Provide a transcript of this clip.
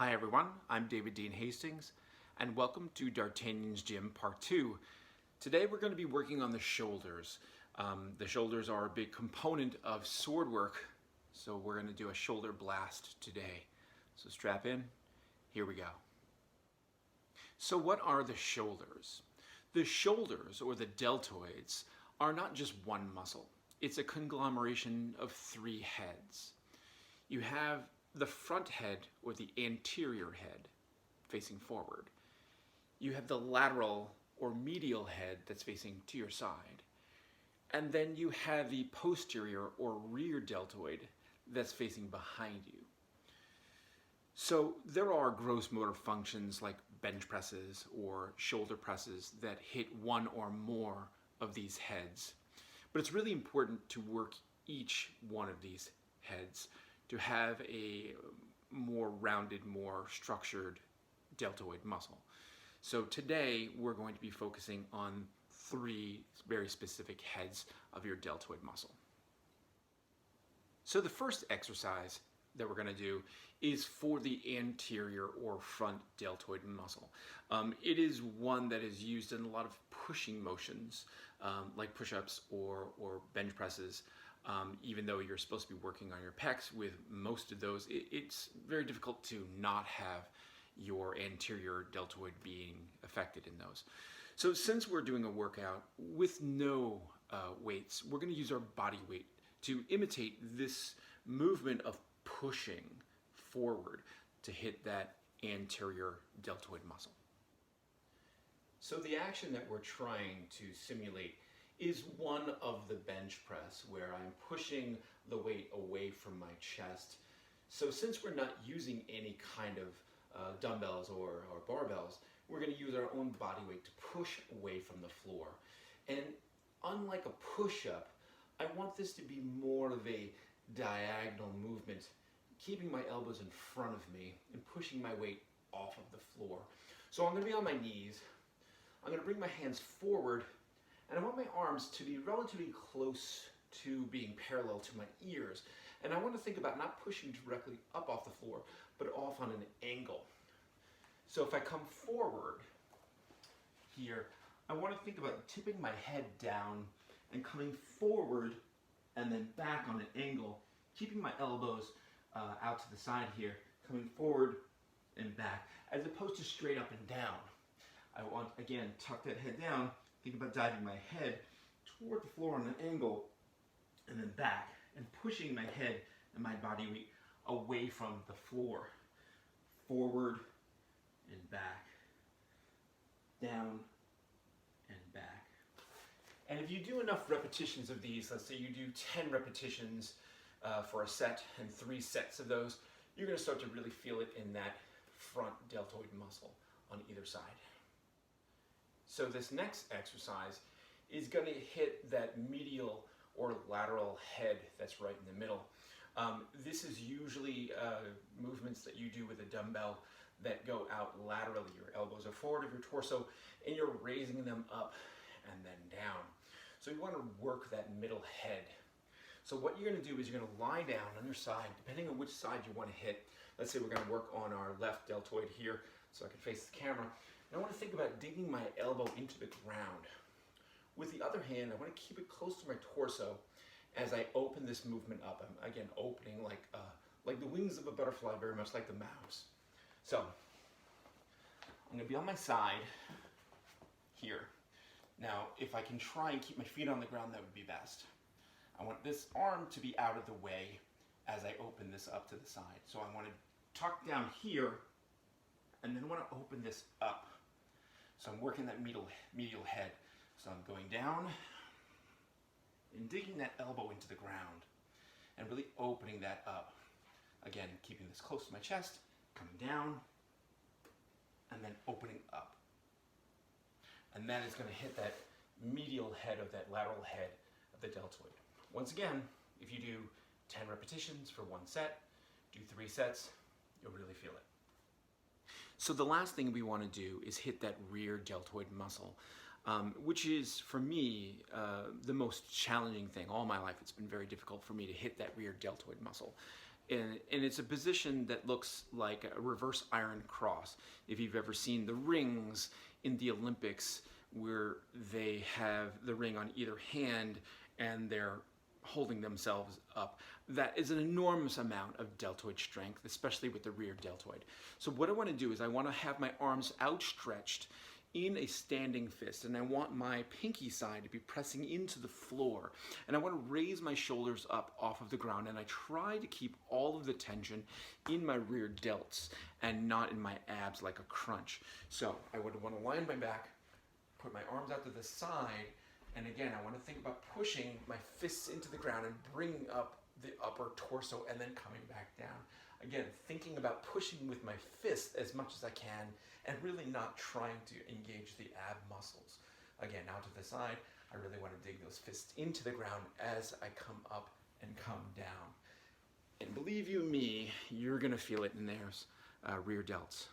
Hi everyone, I'm David Dean Hastings, and welcome to D'Artagnan's Gym Part 2. Today we're going to be working on the shoulders. The shoulders are a big component of sword work, so we're going to do a shoulder blast today. So strap in, here we go. So what are the shoulders? The shoulders, or the deltoids, are not just one muscle. It's a conglomeration of three heads. You have the front head, or the anterior head, facing forward. You have the lateral or medial head that's facing to your side. And then you have the posterior or rear deltoid that's facing behind you. So there are gross motor functions like bench presses or shoulder presses that hit one or more of these heads. But it's really important to work each one of these heads to have a more rounded, more structured deltoid muscle. So today we're going to be focusing on three very specific heads of your deltoid muscle. So the first exercise that we're going to do is for the anterior or front deltoid muscle. It is one that is used in a lot of pushing motions like push-ups or bench presses. Even though you're supposed to be working on your pecs with most of those, it's very difficult to not have your anterior deltoid being affected in those. So since we're doing a workout with no weights, we're going to use our body weight to imitate this movement of pushing forward to hit that anterior deltoid muscle. So the action that we're trying to simulate is one of the bench press, where I'm pushing the weight away from my chest. So since we're not using any kind of dumbbells or barbells, we're going to use our own body weight to push away from the floor. And unlike a push-up, I want this to be more of a diagonal movement, keeping my elbows in front of me and pushing my weight off of the floor. So I'm going to be on my knees. I'm going to bring my hands forward, and I want my arms to be relatively close to being parallel to my ears. And I want to think about not pushing directly up off the floor, but off on an angle. So if I come forward here, I want to think about tipping my head down and coming forward and then back on an angle, keeping my elbows out to the side here, coming forward and back, as opposed to straight up and down. I want, again, tuck that head down, think about diving my head toward the floor on an angle, and then back, and pushing my head and my body weight away from the floor. Forward and back, down and back. And if you do enough repetitions of these, let's say you do 10 repetitions for a set and 3 sets of those, you're going to start to really feel it in that front deltoid muscle on either side. So this next exercise is going to hit that medial or lateral head that's right in the middle. This is usually movements that you do with a dumbbell that go out laterally. Your elbows are forward of your torso and you're raising them up and then down. So you want to work that middle head. So what you're going to do is you're going to lie down on your side, depending on which side you want to hit. Let's say we're going to work on our left deltoid here, so I can face the camera. And I want to think about digging my elbow into the ground. With the other hand, I want to keep it close to my torso as I open this movement up. I'm, again, opening like the wings of a butterfly, very much like the mouse. So I'm going to be on my side here. Now, if I can try and keep my feet on the ground, that would be best. I want this arm to be out of the way as I open this up to the side. So I want to tuck down here, and then I want to open this up. So I'm working that medial head. So I'm going down and digging that elbow into the ground and really opening that up. Again, keeping this close to my chest, coming down, and then opening up. And that is going to hit that medial head of that lateral head of the deltoid. Once again, if you do 10 repetitions for 1 set, do 3 sets, you'll really feel it. So the last thing we want to do is hit that rear deltoid muscle, which is, for me, the most challenging thing. All my life it's been very difficult for me to hit that rear deltoid muscle. And it's a position that looks like a reverse iron cross. If you've ever seen the rings in the Olympics where they have the ring on either hand and they're holding themselves up, that is an enormous amount of deltoid strength, especially with the rear deltoid. So what I want to do is I want to have my arms outstretched in a standing fist, and I want my pinky side to be pressing into the floor, and I want to raise my shoulders up off of the ground, and I try to keep all of the tension in my rear delts and not in my abs like a crunch. So I would want to line my back, put my arms out to the side, and again I want to think about pushing my fists into the ground and bringing up the upper torso and then coming back down. Again, thinking about pushing with my fist as much as I can and really not trying to engage the ab muscles. Again, out to the side, I really want to dig those fists into the ground as I come up and come down. And believe you me, you're going to feel it in those rear delts.